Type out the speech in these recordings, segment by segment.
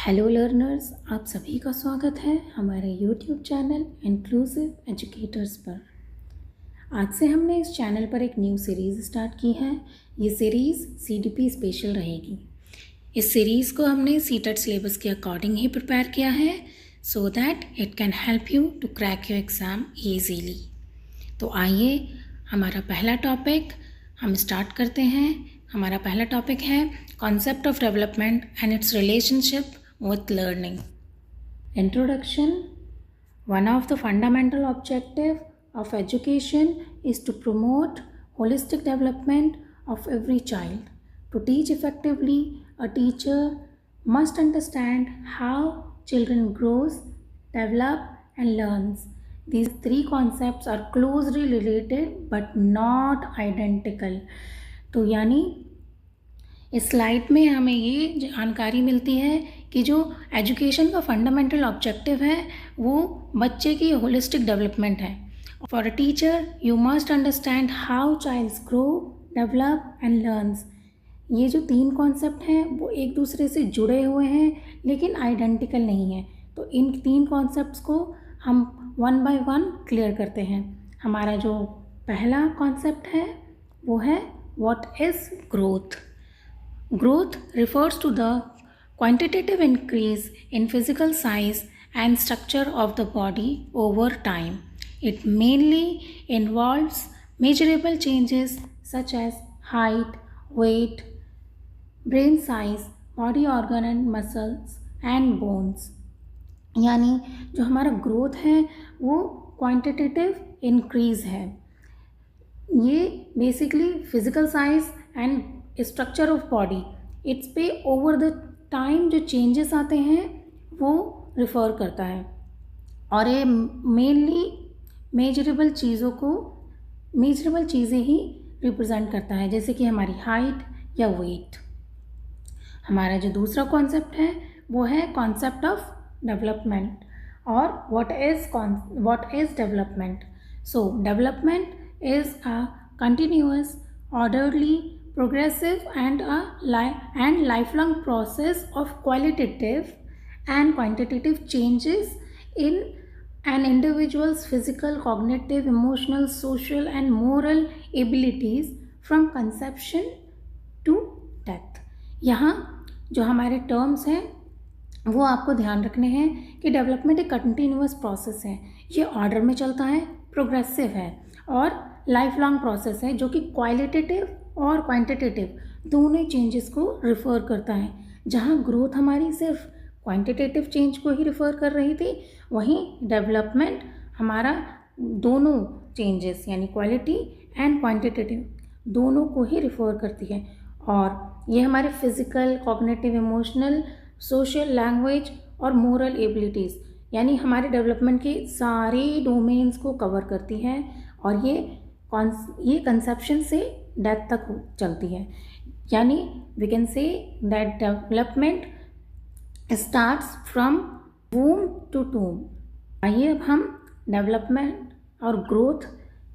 Hello learners, आप सभी का स्वागत है हमारे यूट्यूब चैनल इंक्लूसिव एजुकेटर्स पर। आज से हमने इस चैनल पर एक न्यू सीरीज़ स्टार्ट की है। ये सीरीज़ सीडीपी स्पेशल रहेगी। इस सीरीज़ को हमने सीटेट सिलेबस के अकॉर्डिंग ही प्रिपेयर किया है so that it can help you to crack your exam easily. तो आइए हमारा पहला टॉपिक हम स्टार्ट करते हैं। हमारा पहला टॉपिक है concept of development and it's relationship with learning. Introduction. One of the fundamental objectives of education is to promote holistic development of every child. To teach effectively, a teacher must understand how children grows, develop and learns. These three concepts are closely related but not identical. तो यानी इस slide में हमें ये जानकारी मिलती है कि जो एजुकेशन का फंडामेंटल ऑब्जेक्टिव है वो बच्चे की होलिस्टिक डेवलपमेंट है। For a teacher you must understand how childs grow, develop and learns. ये जो तीन कॉन्सेप्ट हैं वो एक दूसरे से जुड़े हुए हैं लेकिन आइडेंटिकल नहीं है। तो इन तीन कॉन्सेप्ट्स को हम वन बाय वन क्लियर करते हैं। हमारा जो पहला कॉन्सेप्ट है वो है what is growth. Growth refers to the quantitative increase in physical size and structure of the body over time. It mainly involves measurable changes such as height, weight, brain size, body organ and muscles and bones. यानी जो हमारा growth है वो quantitative increase है। ये basically physical size and structure of body, it's पे over the time जो changes आते हैं वो रिफ़र करता है। और ये मेनली मेजरेबल चीज़ें ही रिप्रेजेंट करता है, जैसे कि हमारी हाइट या वेट। हमारा जो दूसरा कॉन्सेप्ट है वो है कॉन्सेप्ट ऑफ डेवलपमेंट। और what is development. So development is a continuous, orderly, progressive and lifelong process of qualitative and quantitative changes in an individual's physical, cognitive, emotional, social and moral abilities from conception to death. यहाँ जो हमारे terms हैं वो आपको ध्यान रखने हैं कि डेवलपमेंट एक कंटिन्यूअस प्रोसेस है, ये ऑर्डर में चलता है, प्रोग्रेसिव है और लाइफ लॉन्ग प्रोसेस है जो कि क्वालिटेटिव और क्वांटिटेटिव दोनों चेंजेस को रिफ़र करता है। जहाँ ग्रोथ हमारी सिर्फ क्वांटिटेटिव चेंज को ही रिफ़र कर रही थी, वहीं डेवलपमेंट हमारा दोनों चेंजेस यानी क्वालिटी एंड क्वांटिटेटिव दोनों को ही रिफ़र करती है। और ये हमारे physical, cognitive, emotional, social, language और मोरल एबिलिटीज़ यानी हमारे डेवलपमेंट के सारे डोमेन्स को कवर करती है। और ये कंसेप्शन से डेथ तक चलती है। यानी we can say that development starts from womb to tomb. आइए अब हम डेवलपमेंट और ग्रोथ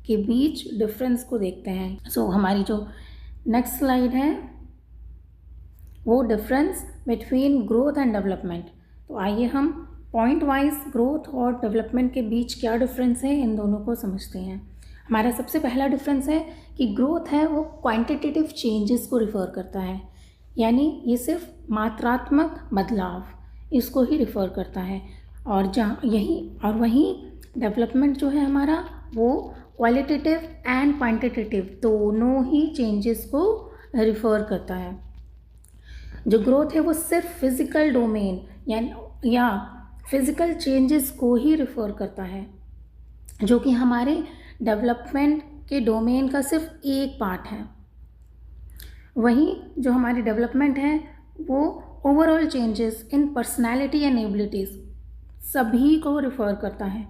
के बीच डिफरेंस को देखते हैं। सो हमारी जो नेक्स्ट स्लाइड है वो difference between growth and development. तो आइए हम पॉइंट वाइज ग्रोथ और डेवलपमेंट के बीच क्या डिफरेंस है इन दोनों को समझते हैं। हमारा सबसे पहला डिफरेंस है कि ग्रोथ है वो क्वांटिटेटिव चेंजेस को रिफ़र करता है, यानी ये सिर्फ मात्रात्मक बदलाव इसको ही रिफ़र करता है। और वहीं डेवलपमेंट जो है हमारा वो क्वालिटेटिव एंड क्वांटिटेटिव दोनों ही चेंजेस को रिफ़र करता है। जो ग्रोथ है वो सिर्फ फिज़िकल डोमेन या फिज़िकल चेंजेस को ही रिफ़र करता है, जो कि हमारे डेवलपमेंट के डोमेन का सिर्फ एक पार्ट है। वहीं जो हमारी डेवलपमेंट है वो overall changes in personality and abilities सभी को रिफ़र करता है।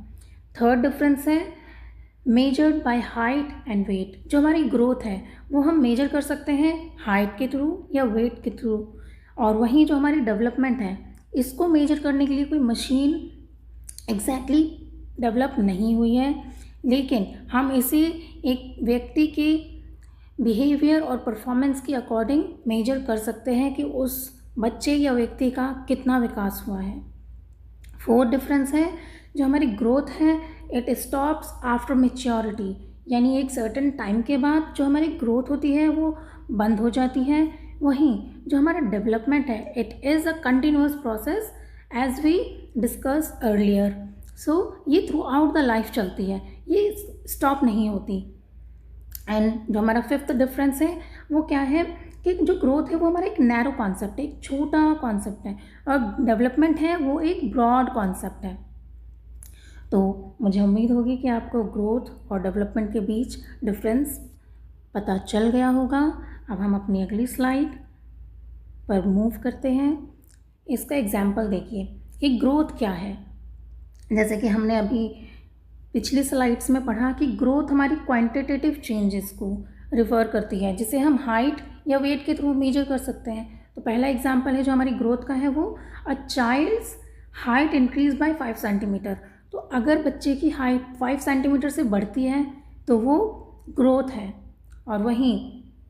थर्ड डिफरेंस है measured by height and weight. जो हमारी ग्रोथ है वो हम मेजर कर सकते हैं हाइट के थ्रू या वेट के थ्रू। और वहीं जो हमारी डेवलपमेंट है इसको मेजर करने के लिए कोई मशीन एग्जैक्टली डेवलप नहीं हुई है, लेकिन हम इसे एक व्यक्ति के बिहेवियर और परफॉर्मेंस के अकॉर्डिंग मेजर कर सकते हैं कि उस बच्चे या व्यक्ति का कितना विकास हुआ है। फोर्थ डिफरेंस है जो हमारी ग्रोथ है, इट स्टॉप्स आफ्टर मेच्योरिटी, यानी एक सर्टेन टाइम के बाद जो हमारी ग्रोथ होती है वो बंद हो जाती है। वहीं जो हमारा डेवलपमेंट है, it is a continuous process as we discuss earlier. So ये थ्रू आउट द लाइफ चलती है, ये स्टॉप नहीं होती। एंड जो हमारा फिफ्थ डिफरेंस है वो क्या है कि जो ग्रोथ है वो हमारा एक नैरो कॉन्सेप्ट है, एक छोटा कॉन्सेप्ट है, और डेवलपमेंट है वो एक ब्रॉड कॉन्सेप्ट है। तो मुझे उम्मीद होगी कि आपको ग्रोथ और डेवलपमेंट के बीच डिफरेंस पता चल गया होगा। अब हम अपनी अगली स्लाइड पर मूव करते हैं। इसका एग्जाम्पल देखिए कि ग्रोथ क्या है। जैसे कि हमने अभी पिछली स्लाइड्स में पढ़ा कि ग्रोथ हमारी क्वांटिटेटिव चेंजेस को रिफ़र करती है, जिसे हम हाइट या वेट के थ्रू मेजर कर सकते हैं। तो पहला एग्जाम्पल है जो हमारी ग्रोथ का है वो a child's height increase by 5 centimetre. तो अगर बच्चे की हाइट 5 सेंटीमीटर से बढ़ती है तो वो ग्रोथ है। और वहीं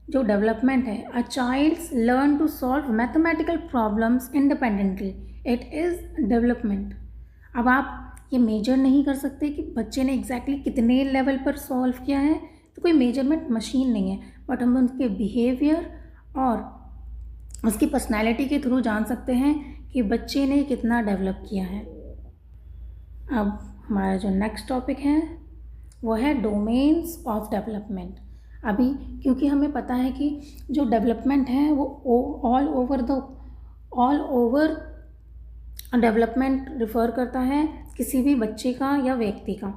जो डेवलपमेंट है, a childs learn to solve mathematical problems independently, it is development. अब आप ये मेजर नहीं कर सकते कि बच्चे ने एग्जैक्टली कितने लेवल पर सॉल्व किया है, तो कोई मेजरमेंट मशीन नहीं है, बट हम उनके बिहेवियर और उसकी पर्सनैलिटी के थ्रू जान सकते हैं कि बच्चे ने कितना डेवलप किया है। अब हमारा जो नेक्स्ट टॉपिक है वो है डोमेन्स ऑफ डेवलपमेंट। अभी क्योंकि हमें पता है कि जो डेवलपमेंट है वो ऑल ओवर डेवलपमेंट रिफ़र करता है किसी भी बच्चे का या व्यक्ति का।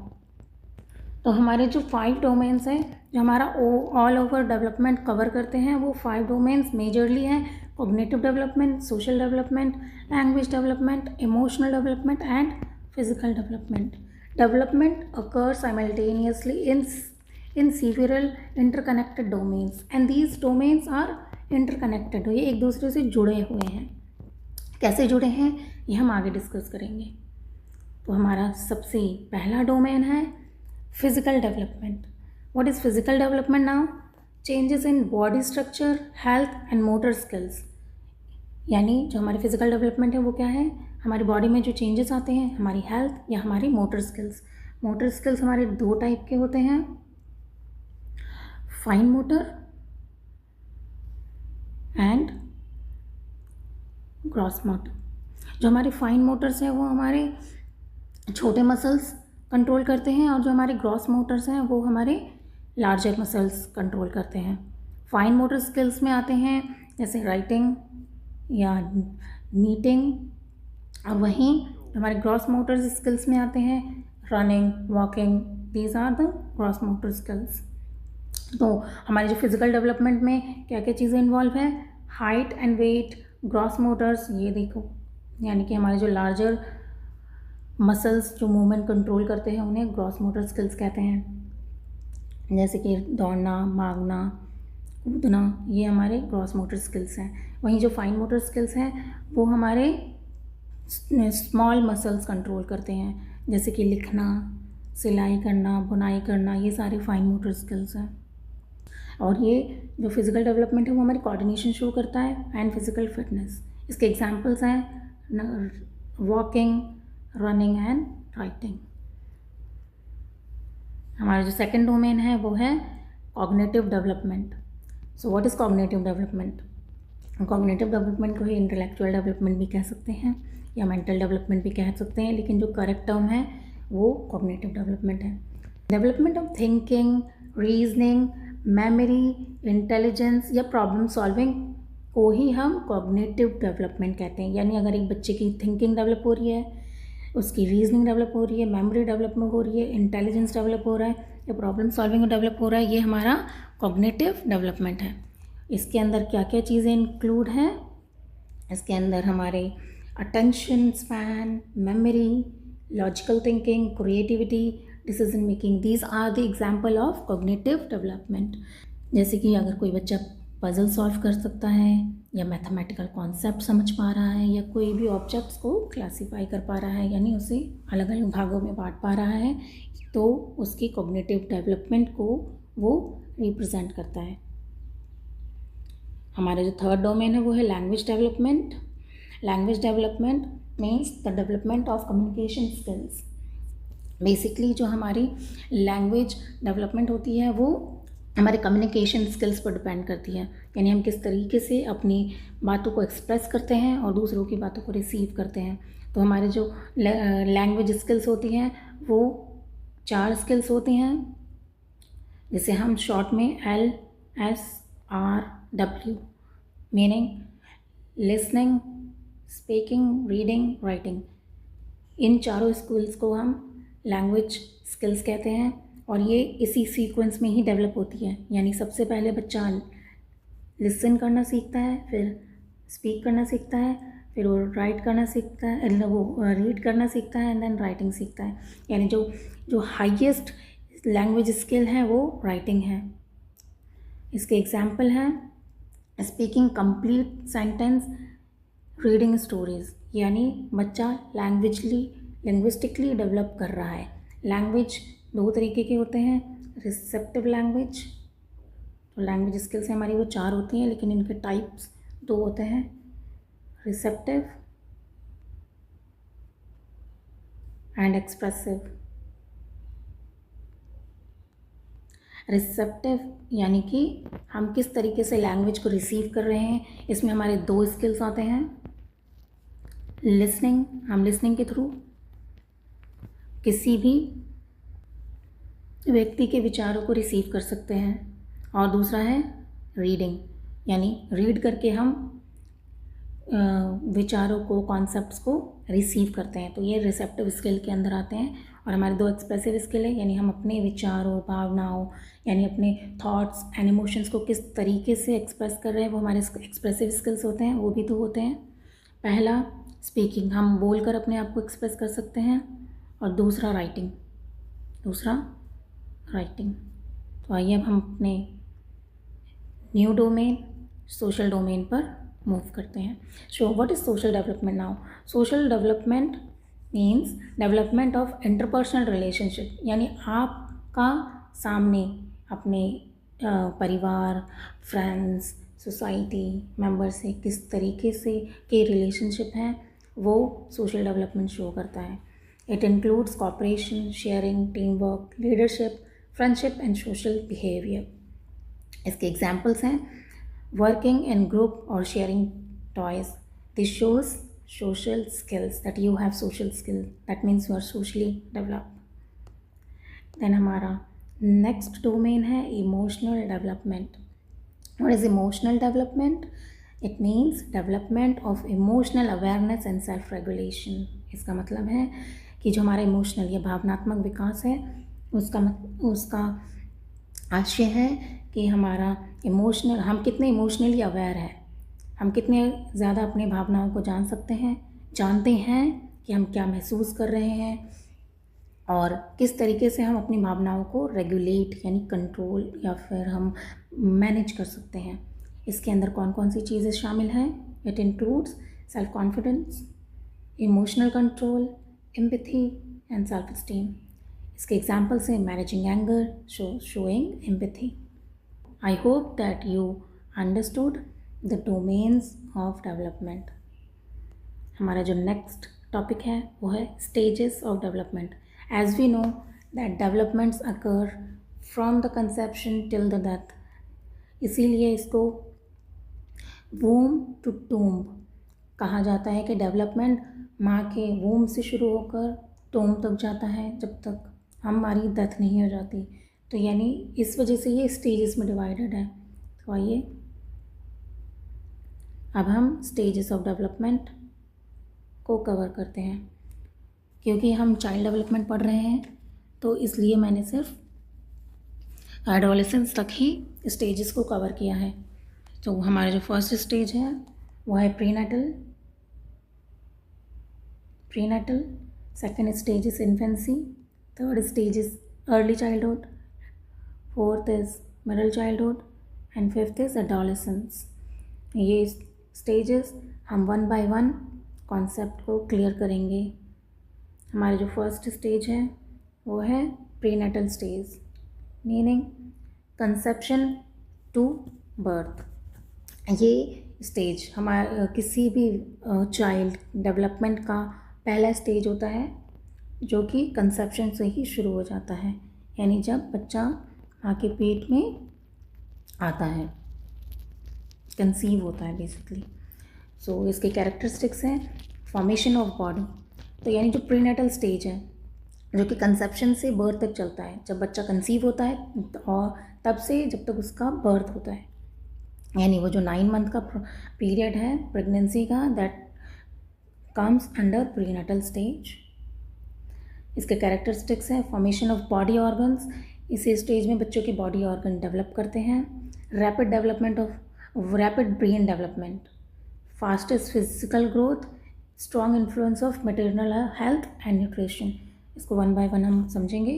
तो हमारे जो 5 डोमेन्स हैं जो हमारा ऑल ओवर डेवलपमेंट कवर करते हैं, वो 5 डोमेन्स मेजरली हैं cognitive development, social development, language development, emotional development and physical development. Development occurs simultaneously in several interconnected domains and these domains are interconnected. ये एक दूसरे से जुड़े हुए हैं. कैसे जुड़े हैं ये हम आगे डिस्कस करेंगे. तो हमारा सबसे पहला डोमेन है physical development. What is physical development now? Changes in body structure, health and motor skills. यानी जो हमारी फिजिकल डेवलपमेंट है वो क्या है? हमारी बॉडी में जो चेंजेस आते हैं, हमारी हेल्थ या हमारी मोटर स्किल्स. मोटर स्किल्स हमारे 2 टाइप के होते हैं, fine motor and gross motor. जो हमारे फाइन मोटर्स हैं वो हमारे छोटे मसल्स कंट्रोल करते हैं और जो हमारे ग्रॉस मोटर्स हैं वो हमारे लार्जर मसल्स कंट्रोल करते हैं. फाइन मोटर स्किल्स में आते हैं जैसे राइटिंग या नीटिंग, और वहीं हमारे ग्रॉस मोटर स्किल्स में आते हैं running, walking. These are the gross motor skills. तो हमारे जो फिजिकल डेवलपमेंट में क्या क्या चीज़ें इन्वॉल्व है? Height and weight, gross motors, ये देखो, यानी कि हमारे जो लार्जर मसल्स जो मूवमेंट कंट्रोल करते हैं उन्हें ग्रॉस मोटर स्किल्स कहते हैं. जैसे कि दौड़ना, भागना, कूदना, ये हमारे ग्रॉस मोटर स्किल्स हैं. वहीं जो फाइन मोटर स्किल्स हैं वो हमारे स्मॉल मसल्स कंट्रोल करते हैं, जैसे कि लिखना, सिलाई करना, बुनाई करना, ये सारे फाइन मोटर स्किल्स हैं. और ये जो फिज़िकल डेवलपमेंट है वो हमारी कोऑर्डिनेशन शो करता है एंड फिज़िकल फिटनेस. इसके एग्जांपल्स हैं वॉकिंग, रनिंग एंड राइटिंग. हमारा जो सेकंड डोमेन है वो है cognitive development. So what is cognitive development? Cognitive development को ही इंटेलेक्चुअल डेवलपमेंट भी कह सकते हैं या मेंटल डेवलपमेंट भी कह सकते हैं, लेकिन जो करेक्ट टर्म है वो कॉग्निटिव डेवलपमेंट है. Development of thinking, reasoning, memory, intelligence या प्रॉब्लम सॉल्विंग को ही हम कॉग्निटिव डेवलपमेंट कहते हैं. यानी अगर एक बच्चे की थिंकिंग डेवलप हो रही है, उसकी रीजनिंग डेवलप हो रही है, मेमोरी डेवलपमेंट हो रही है, इंटेलिजेंस डेवलप हो रहा है या प्रॉब्लम सॉल्विंग डेवलप हो रहा है, ये हमारा कॉग्निटिव डेवलपमेंट है. इसके अंदर क्या क्या चीज़ें इंक्लूड हैं? इसके अंदर हमारे attention span, memory, logical thinking, creativity, decision making, these are the example of cognitive development. जैसे कि अगर कोई बच्चा पजल सॉल्व कर सकता है या मैथमेटिकल कॉन्सेप्ट समझ पा रहा है या कोई भी ऑब्जेक्ट्स को क्लासीफाई कर पा रहा है, यानी उसे अलग अलग भागों में बांट पा रहा है, तो उसकी कॉग्निटिव डेवलपमेंट को वो रिप्रेजेंट करता है. हमारा जो थर्ड डोमेन है वो है language development. Language development means the development of communication skills. Basically जो हमारी लैंग्वेज डेवलपमेंट होती है वो हमारे कम्युनिकेशन स्किल्स पर डिपेंड करती है, यानी हम किस तरीके से अपनी बातों को एक्सप्रेस करते हैं और दूसरों की बातों को रिसीव करते हैं। तो हमारे जो लैंग्वेज स्किल्स होती हैं वो 4 स्किल्स होती हैं, जिसे हम शॉर्ट में LSRW, meaning listening, speaking, reading, writing. इन चारों स्किल्स को हम लैंग्वेज स्किल्स कहते हैं और ये इसी सीक्वेंस में ही डेवलप होती है। यानी सबसे पहले बच्चा लिसन करना सीखता है, फिर स्पीक करना सीखता है, फिर वो राइट करना सीखता है, वो रीड करना सीखता है एंड देन राइटिंग सीखता है। यानी जो हाईएस्ट लैंग्वेज स्किल है वो राइटिंग है। इसके एग्जाम्पल हैं speaking complete sentence, reading stories. यानी बच्चा लिंग्विस्टिकली डेवलप कर रहा है। लैंग्वेज 2 तरीके के होते हैं, रिसेप्टिव लैंग्वेज। तो लैंग्वेज स्किल्स हमारी वो 4 होती हैं, लेकिन इनके टाइप्स 2 होते हैं, रिसेप्टिव एंड एक्सप्रेसिव। रिसेप्टिव यानी कि हम किस तरीके से लैंग्वेज को रिसीव कर रहे हैं, इसमें हमारे 2 स्किल्स आते हैं। लिसनिंग, हम लिसनिंग के थ्रू किसी भी व्यक्ति के विचारों को रिसीव कर सकते हैं, और दूसरा है रीडिंग, यानी रीड करके हम विचारों को, कॉन्सेप्ट्स को रिसीव करते हैं। तो ये रिसेप्टिव स्किल के अंदर आते हैं। और हमारे 2 एक्सप्रेसिव स्किल है, यानी हम अपने विचारों, भावनाओं, यानी अपने थॉट्स एंड इमोशंस को किस तरीके से एक्सप्रेस कर रहे हैं, वो हमारे एक्सप्रेसिव स्किल्स होते हैं। वो भी 2 होते हैं। पहला स्पीकिंग, हम बोलकर अपने आप को एक्सप्रेस कर सकते हैं, और दूसरा राइटिंग। तो आइए अब हम अपने न्यू डोमेन, सोशल डोमेन पर मूव करते हैं। So what is social development now? Social development means development of interpersonal relationship, यानी आपका सामने अपने परिवार, फ्रेंड्स, सोसाइटी मेंबर से किस तरीके से के रिलेशनशिप हैं, वो सोशल डेवलपमेंट शो करता है। It includes cooperation, sharing, teamwork, leadership, friendship and social behaviour. इसके एग्जाम्पल्स हैं वर्किंग इन ग्रुप और sharing toys. This shows social skills that you have social skill, that means you are socially developed. then हमारा next domain है emotional development. what is emotional development? it means development of emotional awareness and self regulation. इसका मतलब है कि जो हमारा emotional या भावनात्मक विकास है उसका आशय है कि हमारा इमोशनल, हम कितने इमोशनली अवेयर है, हम कितने ज़्यादा अपनी भावनाओं को जानते हैं कि हम क्या महसूस कर रहे हैं, और किस तरीके से हम अपनी भावनाओं को रेगुलेट यानी कंट्रोल या फिर हम मैनेज कर सकते हैं। इसके अंदर कौन कौन सी चीज़ें शामिल हैं? It includes self confidence, emotional control, empathy and self esteem. इसके एग्जाम्पल्स हैं managing anger, showing empathy. I hope that you understood the domains of development. हमारा जो नेक्स्ट टॉपिक है वो है stages of development. As we know that developments occur from the conception till the death, इसीलिए इसको वूम to tomb कहा जाता है कि डेवलपमेंट माँ के वूम से शुरू होकर टूम्ब तक जाता है, जब तक हमारी डेथ नहीं हो जाती। तो यानी इस वजह से ये स्टेजेस में डिवाइडेड है। तो आइए अब हम स्टेजेस ऑफ डेवलपमेंट को कवर करते हैं। क्योंकि हम चाइल्ड डेवलपमेंट पढ़ रहे हैं तो इसलिए मैंने सिर्फ एडोलेसेंस तक ही स्टेजेस को कवर किया है। तो हमारा जो फर्स्ट स्टेज है वो है prenatal, second stage is infancy, third stage is early childhood, fourth is middle childhood and fifth is adolescence. ये स्टेजेस हम 1 बाय 1 कॉन्सेप्ट को क्लियर करेंगे। हमारा जो फर्स्ट स्टेज है वो है prenatal stage, meaning conception to birth. ये स्टेज हमारा किसी भी चाइल्ड डेवलपमेंट का पहला स्टेज होता है, जो कि कंसेप्शन से ही शुरू हो जाता है, यानी जब बच्चा माँ के पेट में आता है, कंसीव होता है बेसिकली। सो इसके कैरेक्टरिस्टिक्स हैं फॉर्मेशन ऑफ बॉडी, तो यानी जो प्रीनेटल स्टेज है जो कि कंसेप्शन से बर्थ तक चलता है, जब बच्चा कंसीव होता है और तब से जब तक उसका बर्थ होता है, यानी वो जो 9 मंथ का पीरियड है प्रेगनेंसी का, that comes under prenatal stage. इसके कैरेक्टरिस्टिक्स हैं फॉर्मेशन ऑफ बॉडी ऑर्गन्स, इसी स्टेज में बच्चों के बॉडी ऑर्गन डेवलप करते हैं। Rapid development of rapid brain development, fastest physical growth, strong influence of maternal health and nutrition. इसको 1 बाय 1 हम समझेंगे।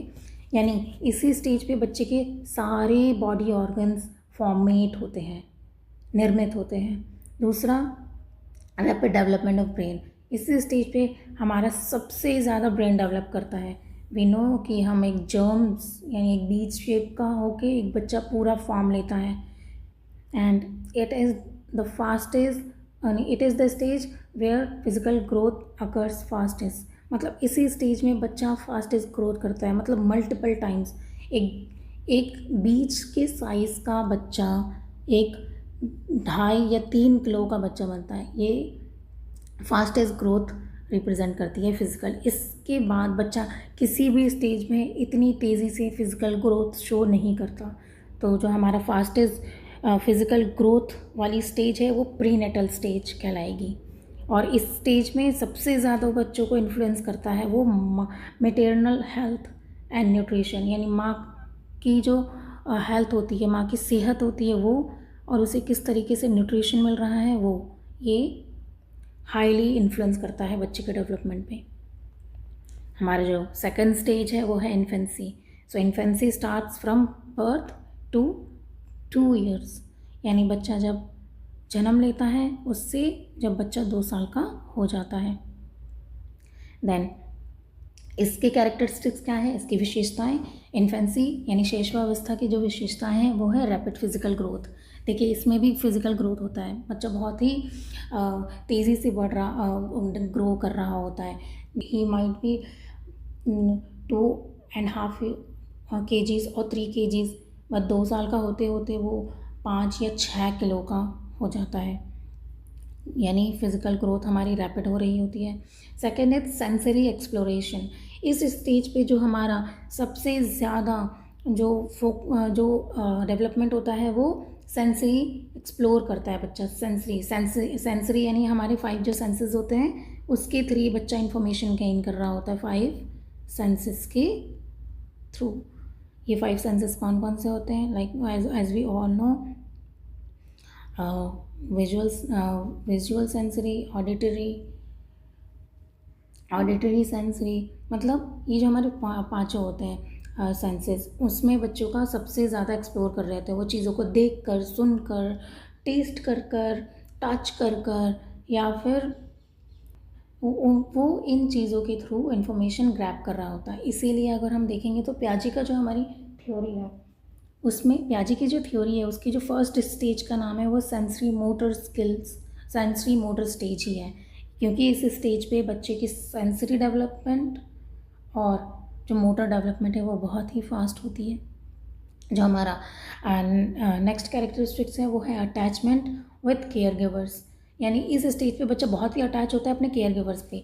यानी इसी स्टेज पे बच्चे के सारे बॉडी ऑर्गन्स फॉर्मेट होते हैं, निर्मित होते हैं। दूसरा, रैपिड डेवलपमेंट ऑफ ब्रेन, इसी स्टेज पे हमारा सबसे ज़्यादा ब्रेन डेवलप करता है। वी नो कि हम एक जर्म्स यानी एक बीज शेप का होके एक बच्चा पूरा फॉर्म लेता है, and it is the fastest, it is the stage where physical growth occurs fastest. मतलब इसी स्टेज में बच्चा फास्टेस्ट ग्रोथ करता है, मतलब मल्टीपल टाइम्स। एक बीज के साइज़ का बच्चा एक 2.5 या 3 किलो का बच्चा बनता है, ये फास्टेस्ट ग्रोथ रिप्रेजेंट करती है फिज़िकल। इसके बाद बच्चा किसी भी स्टेज में इतनी तेज़ी से फिज़िकल ग्रोथ शो नहीं करता। तो जो हमारा फास्टेस्ट फिज़िकल ग्रोथ वाली स्टेज है वो प्रीनेटल स्टेज कहलाएगी, और इस स्टेज में सबसे ज़्यादा बच्चों को इन्फ्लुएंस करता है वो मैटरनल हेल्थ एंड न्यूट्रिशन, यानी माँ की जो हेल्थ होती है, माँ की सेहत होती है वो, और उसे किस तरीके से न्यूट्रिशन मिल रहा है वो, ये हाईली इन्फ्लुएंस करता है बच्चे के डेवलपमेंट पे। हमारा जो सेकंड स्टेज है वो है infancy. So infancy starts from birth to 2 years, यानी बच्चा जब जन्म लेता है उससे जब बच्चा 2 साल का हो जाता है। देन इसके कैरेक्टरिस्टिक्स क्या है, इसकी विशेषताएं। इन्फेंसी यानी शैशवावस्था की जो विशेषताएं हैं वो है रैपिड फिजिकल ग्रोथ। देखिए इसमें भी फिजिकल ग्रोथ होता है, बच्चा बहुत ही तेज़ी से बढ़ रहा ग्रो कर रहा होता है। ही माइट बी 2.5 kgs और 3 kgs, बस 2 साल का होते होते वो 5 या 6 किलो का हो जाता है, यानी फिज़िकल ग्रोथ हमारी रैपिड हो रही होती है। सेकेंड है सेंसरी एक्सप्लोरेशन। इस स्टेज पे जो हमारा सबसे ज़्यादा जो डेवलपमेंट होता है वो सेंसरी एक्सप्लोर करता है बच्चा। सेंसरी यानी हमारे 5 जो सेंसेस होते हैं उसके थ्रू बच्चा इंफॉर्मेशन गेन कर रहा होता है, 5 सेंसेस के थ्रू। ये 5 सेंसेस कौन कौन से होते हैं, like as we all know, visual sensory, auditory sensory, मतलब ये जो हमारे पाँचों होते हैं सेंसेस, उसमें बच्चों का सबसे ज़्यादा एक्सप्लोर कर रहे होते हैं। वो चीज़ों को देख कर, सुन कर, टेस्ट कर कर, टच कर कर, या फिर वो इन चीज़ों के थ्रू इन्फॉर्मेशन ग्रैब कर रहा होता है। इसीलिए अगर हम देखेंगे तो पियाजे का जो हमारी थ्योरी है उसमें, पियाजे की जो थ्योरी है उसकी जो फर्स्ट स्टेज का नाम है वो सेंसरी मोटर स्टेज ही है, क्योंकि इस स्टेज पे बच्चे की सेंसरी डेवलपमेंट और जो मोटर डेवलपमेंट है वो बहुत ही फास्ट होती है। जो हमारा नेक्स्ट कैरेक्टरिस्टिक्स है वो है अटैचमेंट विथ केयर गिवर्स, यानी इस स्टेज पे बच्चा बहुत ही अटैच होता है अपने केयर गिवर्स पे,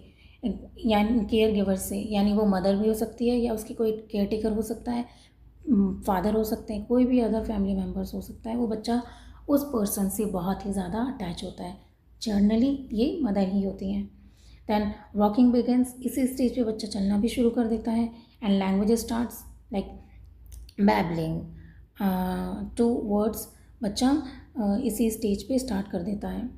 यानी केयर गिवर्स से, यानी वो मदर भी हो सकती है या उसकी कोई केयर टेकर हो सकता है, फादर हो सकते हैं, कोई भी अदर फैमिली मेम्बर्स हो सकता है। वो बच्चा उस पर्सन से बहुत ही ज़्यादा अटैच होता है, जर्नली ये मदर ही होती हैं। दैन वॉकिंग बिगिंस, इसी स्टेज पे बच्चा चलना भी शुरू कर देता है, and language starts like babbling 2 words, बच्चा इसी स्टेज पे स्टार्ट कर देता है।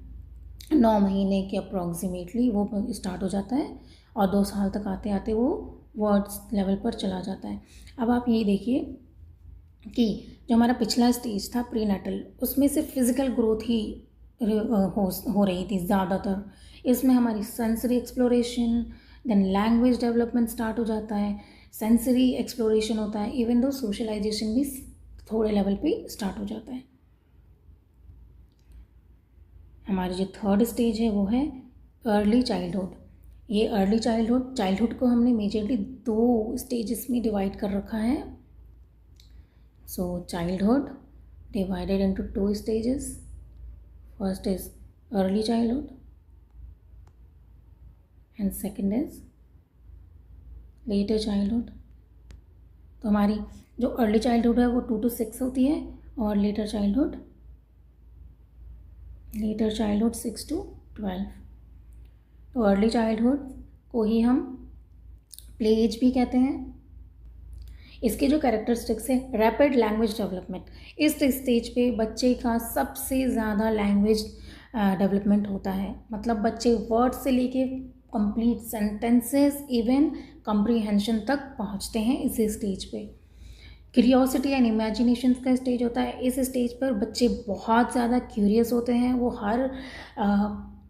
9 महीने के अप्रॉक्सीमेटली वो स्टार्ट हो जाता है, और 2 साल तक आते आते वो वर्ड्स लेवल पर चला जाता है। अब आप ये देखिए कि जो हमारा पिछला स्टेज था प्रीनेटल, उसमें सिर्फ फिज़िकल ग्रोथ ही हो रही थी ज़्यादातर। इसमें हमारी sensory exploration, then language development start हो जाता है, सेंसरी एक्सप्लोरेशन होता है, इवन दो सोशलाइजेशन भी थोड़े लेवल पे स्टार्ट हो जाता है। हमारी जो थर्ड स्टेज है वो है अर्ली चाइल्डहुड। ये अर्ली चाइल्डहुड को हमने मेजरली 2 स्टेजेस में डिवाइड कर रखा है। So childhood divided into 2 stages. First is early childhood and second is later childhood. तो हमारी जो अर्ली चाइल्डहुड है वो 2 to 6 होती है और लेटर चाइल्डहुड 6 to 12। तो अर्ली चाइल्डहुड को ही हम प्ले एज भी कहते हैं। इसके जो कैरेक्टरिस्टिक्स है, रैपिड लैंग्वेज डेवलपमेंट। इस स्टेज पे बच्चे का सबसे ज़्यादा लैंग्वेज डेवलपमेंट होता है, मतलब बच्चे वर्ड से लेके कंप्लीट सेंटेंसेस इवन कॉम्प्रीहेंशन तक पहुंचते हैं इसी स्टेज पे। क्यूरियोसिटी एंड इमेजिनेशन का स्टेज होता है। इस स्टेज पर बच्चे बहुत ज़्यादा क्यूरियस होते हैं, वो हर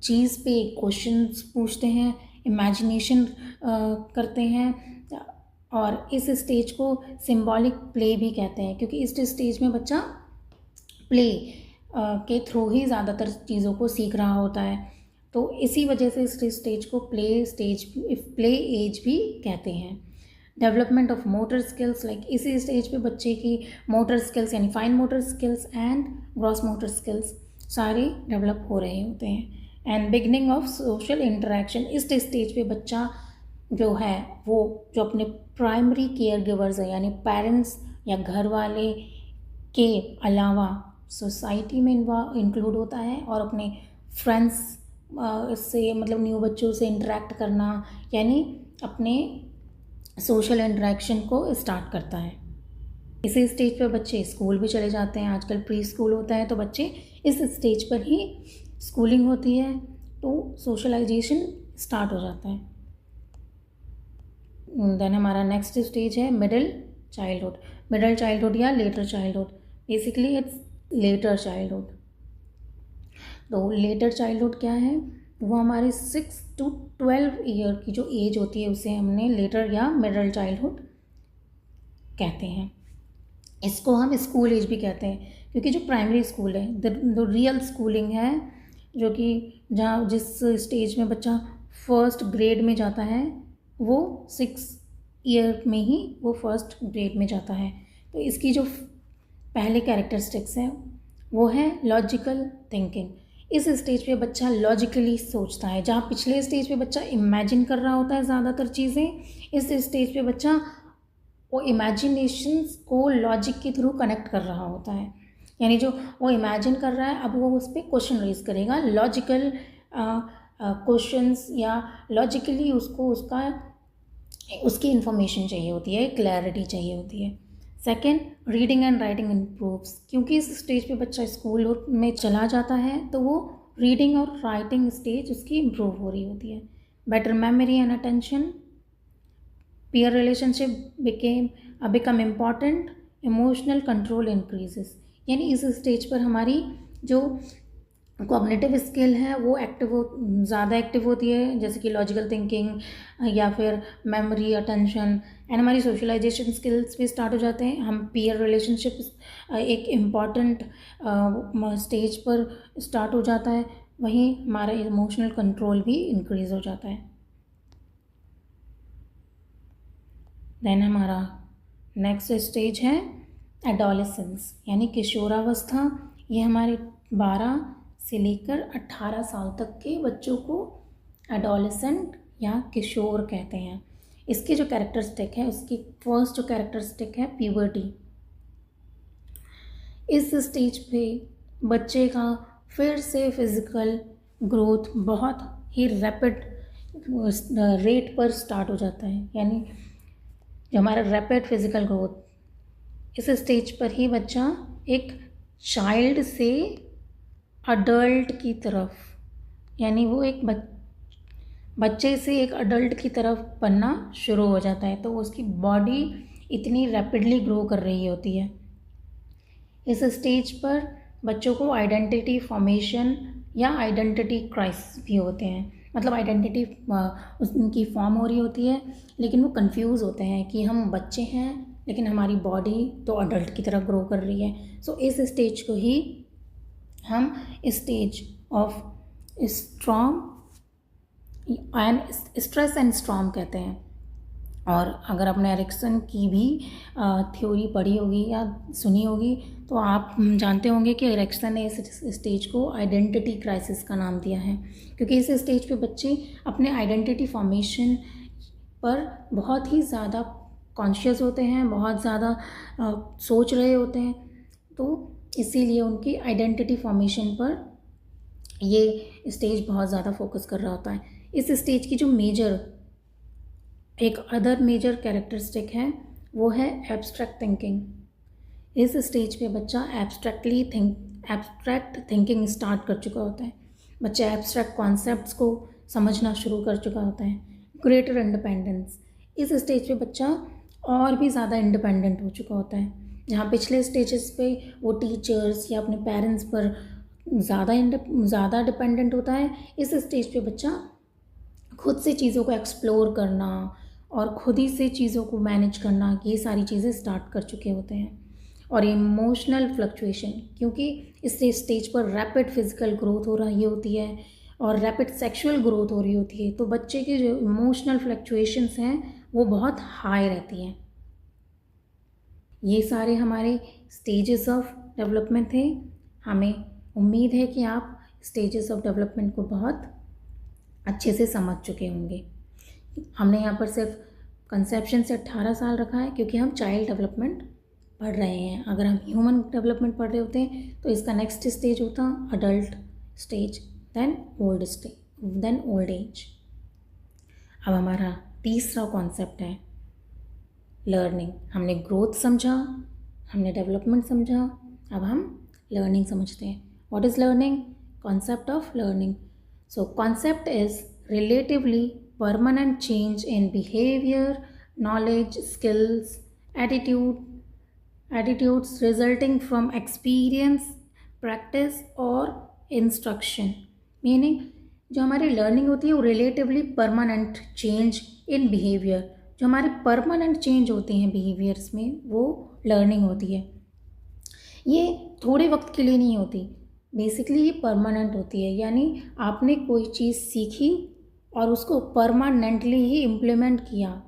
चीज़ पे क्वेश्चंस पूछते हैं, इमेजिनेशन करते हैं, और इस स्टेज को सिंबॉलिक प्ले भी कहते हैं, क्योंकि इस स्टेज में बच्चा प्ले के थ्रू ही ज़्यादातर चीज़ों को सीख रहा होता है। तो इसी वजह से इस स्टेज को प्ले एज भी कहते हैं। Development of motor skills, like इसी स्टेज पे बच्चे की मोटर स्किल्स यानी fine motor skills and gross motor skills सारे डेवलप हो रहे होते हैं। And beginning of social interaction, इस स्टेज पे बच्चा जो है वो जो अपने प्राइमरी केयर गिवर्स है यानी पेरेंट्स या घर वाले के अलावा सोसाइटी में इंक्लूड होता है और अपने फ्रेंड्स से मतलब न्यू बच्चों से इंटरेक्ट करना यानी अपने सोशल इंटरेक्शन को स्टार्ट करता है। इसी स्टेज पर बच्चे स्कूल भी चले जाते हैं। आजकल प्री स्कूल होता है तो बच्चे इस स्टेज पर ही स्कूलिंग होती है, तो सोशलाइजेशन स्टार्ट हो जाता है। देन हमारा नेक्स्ट स्टेज है मिडिल चाइल्डहुड या letter childhood. Basically it's letter childhood. तो लेटर चाइल्डहुड क्या है, वो हमारे 6 to 12 ईयर की जो एज होती है उसे हमने लेटर या मिडिल चाइल्डहुड कहते हैं। इसको हम स्कूल एज भी कहते हैं, क्योंकि जो प्राइमरी स्कूल है द रियल स्कूलिंग है, जो कि जहाँ जिस स्टेज में बच्चा फर्स्ट ग्रेड में जाता है वो 6 ईयर में ही वो फर्स्ट ग्रेड में जाता है। तो इसकी जो पहले कैरेक्टरिस्टिक्स हैं वो है लॉजिकल थिंकिंग। इस स्टेज पे बच्चा लॉजिकली सोचता है, जहाँ पिछले स्टेज पे बच्चा इमेजिन कर रहा होता है ज़्यादातर चीज़ें, इस स्टेज पे बच्चा वो इमेजिनेशंस को लॉजिक के थ्रू कनेक्ट कर रहा होता है। यानी जो वो इमेजिन कर रहा है अब वो उस पर क्वेश्चन रेज करेगा, लॉजिकल क्वेश्चंस या लॉजिकली उसको उसकी इन्फॉर्मेशन चाहिए होती है, क्लैरिटी चाहिए होती है। Second, reading and writing improves. क्योंकि इस स्टेज पे बच्चा स्कूल में चला जाता है तो वो रीडिंग और राइटिंग स्टेज उसकी इम्प्रूव हो रही होती है। Better memory and attention, peer relationship become important, emotional control increases. यानी इस स्टेज पर हमारी जो कॉग्निटिव स्किल है वो ज़्यादा एक्टिव होती है, जैसे कि लॉजिकल थिंकिंग या फिर मेमोरी, अटेंशन, एंड हमारी सोशलाइजेशन स्किल्स भी स्टार्ट हो जाते हैं। हम पीयर रिलेशनशिप एक इम्पॉर्टेंट स्टेज पर स्टार्ट हो जाता है, वहीं हमारा इमोशनल कंट्रोल भी इंक्रीज़ हो जाता है। देन हमारा नेक्स्ट स्टेज है एडोलेसेंस यानी किशोरावस्था। ये हमारे 12 से लेकर 18 साल तक के बच्चों को एडोलेसेंट या किशोर कहते हैं। इसकी जो कैरेक्टरिस्टिक है, उसकी फर्स्ट जो कैरेक्टरिस्टिक है प्यूबर्टी। इस स्टेज पे बच्चे का फिर से फिज़िकल ग्रोथ बहुत ही रैपिड रेट पर स्टार्ट हो जाता है। यानी जो हमारा रैपिड फिज़िकल ग्रोथ, इस स्टेज पर ही बच्चा एक चाइल्ड से अडल्ट की तरफ, यानी वो एक बच्चे से एक अडल्ट की तरफ बनना शुरू हो जाता है। तो उसकी बॉडी इतनी रैपिडली ग्रो कर रही होती है। इस स्टेज पर बच्चों को आइडेंटिटी फॉर्मेशन या आइडेंटिटी क्राइसिस भी होते हैं, मतलब आइडेंटिटी उनकी फॉर्म हो रही होती है लेकिन वो कंफ्यूज होते हैं कि हम बच्चे हैं लेकिन हमारी बॉडी तो अडल्ट की तरफ ग्रो कर रही है। सो इस स्टेज को ही हम stage of storm and stress and storm कहते हैं। और अगर आपने एरिक्सन की भी थ्योरी पढ़ी होगी या सुनी होगी तो आप जानते होंगे कि एरिक्सन ने इस स्टेज को आइडेंटिटी क्राइसिस का नाम दिया है, क्योंकि इस स्टेज पे बच्चे अपने आइडेंटिटी फॉर्मेशन पर बहुत ही ज़्यादा कॉन्शियस होते हैं, बहुत ज़्यादा सोच रहे होते हैं, तो इसीलिए उनकी आइडेंटिटी फॉर्मेशन पर ये स्टेज बहुत ज़्यादा फोकस कर रहा होता है। इस स्टेज की जो एक अदर मेजर कैरेक्टरिस्टिक है वो है एब्स्ट्रैक्ट थिंकिंग। इस स्टेज पे बच्चा एब्स्ट्रैक्ट थिंकिंग स्टार्ट कर चुका होता है। बच्चा एब्स्ट्रैक्ट कॉन्सेप्ट्स को समझना शुरू कर चुका होता है। ग्रेटर इंडिपेंडेंस, इस स्टेज पे बच्चा और भी ज़्यादा इंडिपेंडेंट हो चुका होता है। जहाँ पिछले स्टेजेस पे वो टीचर्स या अपने पेरेंट्स पर ज़्यादा डिपेंडेंट होता है, इस स्टेज पे बच्चा खुद से चीज़ों को एक्सप्लोर करना और खुद ही से चीज़ों को मैनेज करना, ये सारी चीज़ें स्टार्ट कर चुके होते हैं। और इमोशनल फ्लक्चुएशन, क्योंकि इस स्टेज पर रैपिड फिजिकल ग्रोथ हो रही होती है और रैपिड सेक्सुअल ग्रोथ हो रही होती है, तो बच्चे की जो इमोशनल फ्लक्चुएशंस हैं वो बहुत हाई रहती हैं। ये सारे हमारे स्टेजेस ऑफ डेवलपमेंट थे। हमें उम्मीद है कि आप स्टेजेस ऑफ डेवलपमेंट को बहुत अच्छे से समझ चुके होंगे। हमने यहाँ पर सिर्फ कंसेप्शन से 18 साल रखा है क्योंकि हम चाइल्ड डेवलपमेंट पढ़ रहे हैं। अगर हम ह्यूमन डेवलपमेंट पढ़ रहे होते हैं तो इसका नेक्स्ट स्टेज होता adult stage, then old age. अब हमारा तीसरा कॉन्सेप्ट है लर्निंग। हमने ग्रोथ समझा, हमने डेवलपमेंट समझा, अब हम लर्निंग समझते हैं। What is learning? Concept of learning. So concept is relatively permanent change in behavior, knowledge, skills, attitudes resulting from experience, practice और instruction. Meaning जो हमारी लर्निंग होती है वो relatively permanent change in behaviour, जो हमारे परमानेंट चेंज होते हैं बिहेवियर्स में वो लर्निंग होती है। ये थोड़े वक्त के लिए नहीं होती, बेसिकली ये परमानेंट होती है। यानी आपने कोई चीज़ सीखी और उसको परमानेंटली ही इम्प्लीमेंट किया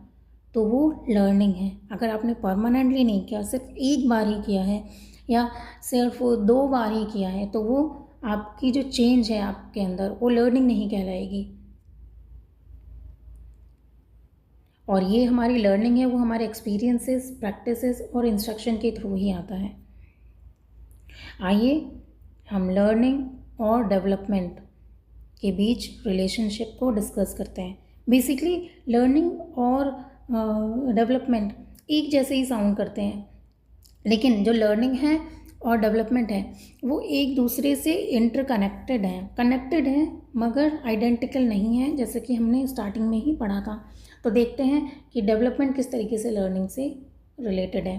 तो वो लर्निंग है। अगर आपने परमानेंटली नहीं किया, सिर्फ एक बार ही किया है या सिर्फ 2 बार ही किया है, तो वो आपकी जो चेंज है आपके अंदर वो लर्निंग नहीं कहलाएगी। और ये हमारी लर्निंग है वो हमारे एक्सपीरियंसेस, प्रैक्टिसेस और इंस्ट्रक्शन के थ्रू ही आता है। आइए हम लर्निंग और डेवलपमेंट के बीच रिलेशनशिप को डिस्कस करते हैं। बेसिकली लर्निंग और डेवलपमेंट एक जैसे ही साउंड करते हैं, लेकिन जो लर्निंग है और डेवलपमेंट है वो एक दूसरे से इंटरकनेक्टेड हैं मगर आइडेंटिकल नहीं है, जैसे कि हमने स्टार्टिंग में ही पढ़ा था। तो देखते हैं कि डेवलपमेंट किस तरीके से लर्निंग से रिलेटेड है।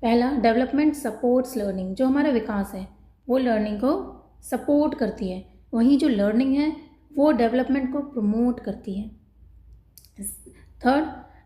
पहला, डेवलपमेंट सपोर्ट्स लर्निंग। जो हमारा विकास है वो लर्निंग को सपोर्ट करती है, वहीं जो लर्निंग है वो डेवलपमेंट को प्रमोट करती है। थर्ड,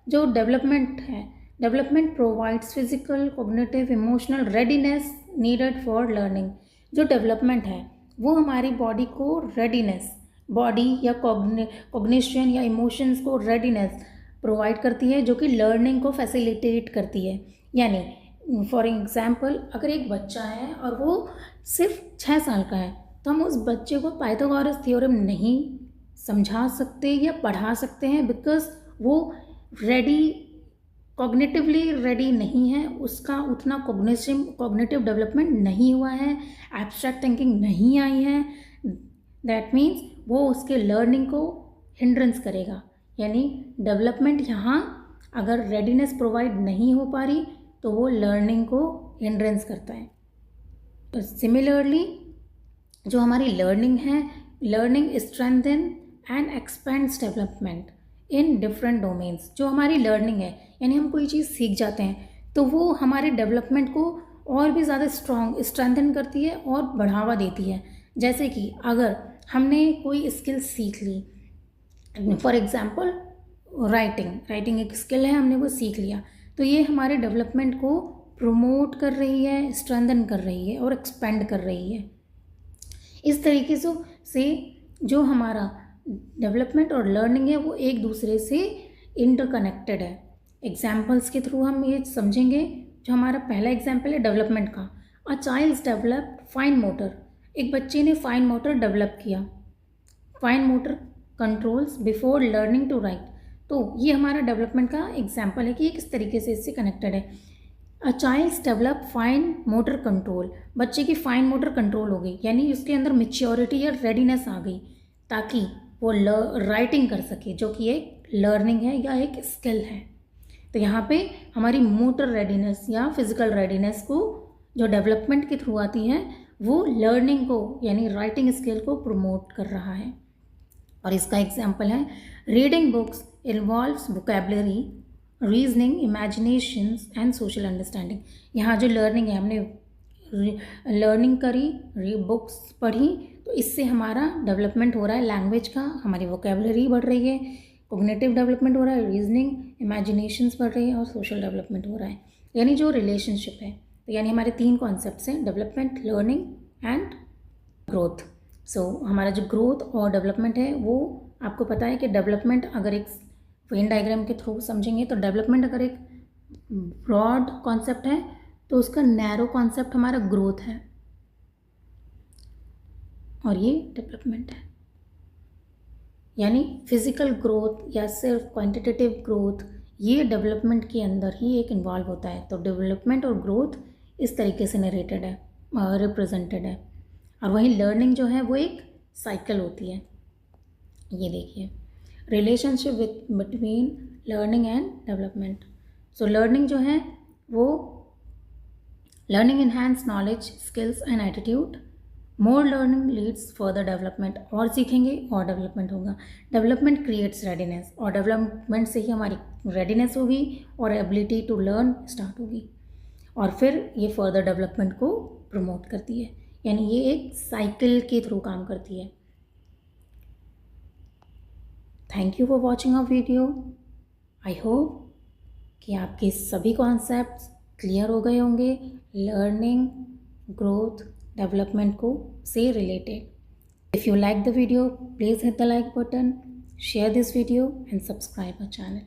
जो डेवलपमेंट है, development provides physical, cognitive, emotional readiness needed for learning. जो डेवलपमेंट है वो हमारी बॉडी को रेडीनेस, बॉडी या कॉग्निशन या इमोशंस को रेडीनेस प्रोवाइड करती है, जो कि लर्निंग को फैसिलिटेट करती है। यानी फॉर एग्जाम्पल, अगर एक बच्चा है और वो सिर्फ 6 साल का है तो हम उस बच्चे को पाइथागोरस थ्योरम नहीं समझा सकते या पढ़ा सकते हैं, बिकॉज वो कॉग्निटिवली रेडी नहीं है, उसका उतना कॉग्निटिव डेवलपमेंट नहीं हुआ है, एब्स्ट्रैक्ट थिंकिंग नहीं आई है। दैट मीन्स वो उसके लर्निंग को हिंड्रेंस करेगा। यानी डेवलपमेंट यहाँ अगर रेडीनेस प्रोवाइड नहीं हो पा रही तो वो लर्निंग को हिंड्रेंस करता है। तो सिमिलरली जो हमारी लर्निंग है, learning strengthen and expends development in different domains. जो हमारी लर्निंग है यानी हम कोई चीज़ सीख जाते हैं तो वो हमारे डेवलपमेंट को और भी ज़्यादा स्ट्रेंथन करती है और बढ़ावा देती है। जैसे कि अगर हमने कोई स्किल सीख ली, फॉर एग्जांपल राइटिंग एक स्किल है, हमने वो सीख लिया, तो ये हमारे डेवलपमेंट को प्रमोट कर रही है, स्ट्रेंथन कर रही है और एक्सपेंड कर रही है। इस तरीके से से जो हमारा डेवलपमेंट और लर्निंग है वो एक दूसरे से इंटरकनेक्टेड है। एग्जाम्पल्स के थ्रू हम ये समझेंगे। जो हमारा पहला एग्जाम्पल है डेवलपमेंट का, a child develop fine motor, एक बच्चे ने फाइन मोटर डेवलप किया, fine motor controls before learning to write. तो ये हमारा डेवलपमेंट का एग्जाम्पल है कि ये किस तरीके से इससे कनेक्टेड है। अ child develop fine motor control, बच्चे की फाइन मोटर कंट्रोल हो गई, यानी उसके अंदर मेच्योरिटी या रेडीनेस आ गई ताकि वो राइटिंग कर सके, जो कि एक लर्निंग है या एक स्किल है। तो यहाँ पे हमारी मोटर रेडीनेस या फिजिकल रेडीनेस को जो डेवलपमेंट के थ्रू आती है वो लर्निंग को यानी राइटिंग स्किल को प्रमोट कर रहा है। और इसका एग्जाम्पल है reading books involves vocabulary, reasoning, imaginations and social understanding. यहाँ जो लर्निंग है, हमने लर्निंग करी, बुक्स पढ़ी, तो इससे हमारा डेवलपमेंट हो रहा है लैंग्वेज का, हमारी वोकैबुलरी बढ़ रही है, कोग्निटिव डेवलपमेंट हो रहा है, रीजनिंग, इमेजिनेशंस बढ़ रही है और सोशल डेवलपमेंट हो रहा है। यानी जो रिलेशनशिप है, तो यानी हमारे 3 कॉन्सेप्ट्स हैं, डेवलपमेंट, लर्निंग एंड ग्रोथ। सो हमारा जो ग्रोथ और डेवलपमेंट है वो आपको पता है कि डेवलपमेंट अगर एक वेन डायग्राम के थ्रू समझेंगे तो डेवलपमेंट अगर एक ब्रॉड कॉन्सेप्ट है तो उसका नैरो कॉन्सेप्ट हमारा ग्रोथ है और ये डेवलपमेंट है। यानी फिजिकल ग्रोथ या सिर्फ क्वांटिटेटिव ग्रोथ ये डेवलपमेंट के अंदर ही एक इन्वॉल्व होता है। तो डेवलपमेंट और ग्रोथ इस तरीके से नरेटेड है, रिप्रेजेंटेड है। और वहीं लर्निंग जो है वो एक साइकिल होती है। ये देखिए relationship between learning and development. So learning जो है वो learning enhance knowledge, skills and attitude, more learning leads further development, और सीखेंगे और डेवलपमेंट होगा। डेवलपमेंट क्रिएट्स रेडीनेस, और डेवलपमेंट से ही हमारी रेडीनेस होगी और एबिलिटी टू लर्न स्टार्ट होगी, और फिर ये फर्दर डेवलपमेंट को प्रमोट करती है। यानी ये एक साइकिल के थ्रू काम करती है। Thank you for watching our video. I hope कि आपके सभी कॉन्सेप्ट्स क्लियर हो गए होंगे लर्निंग, ग्रोथ, डेवलपमेंट को से related. If you like the video, please hit the like button, share this video and subscribe our channel.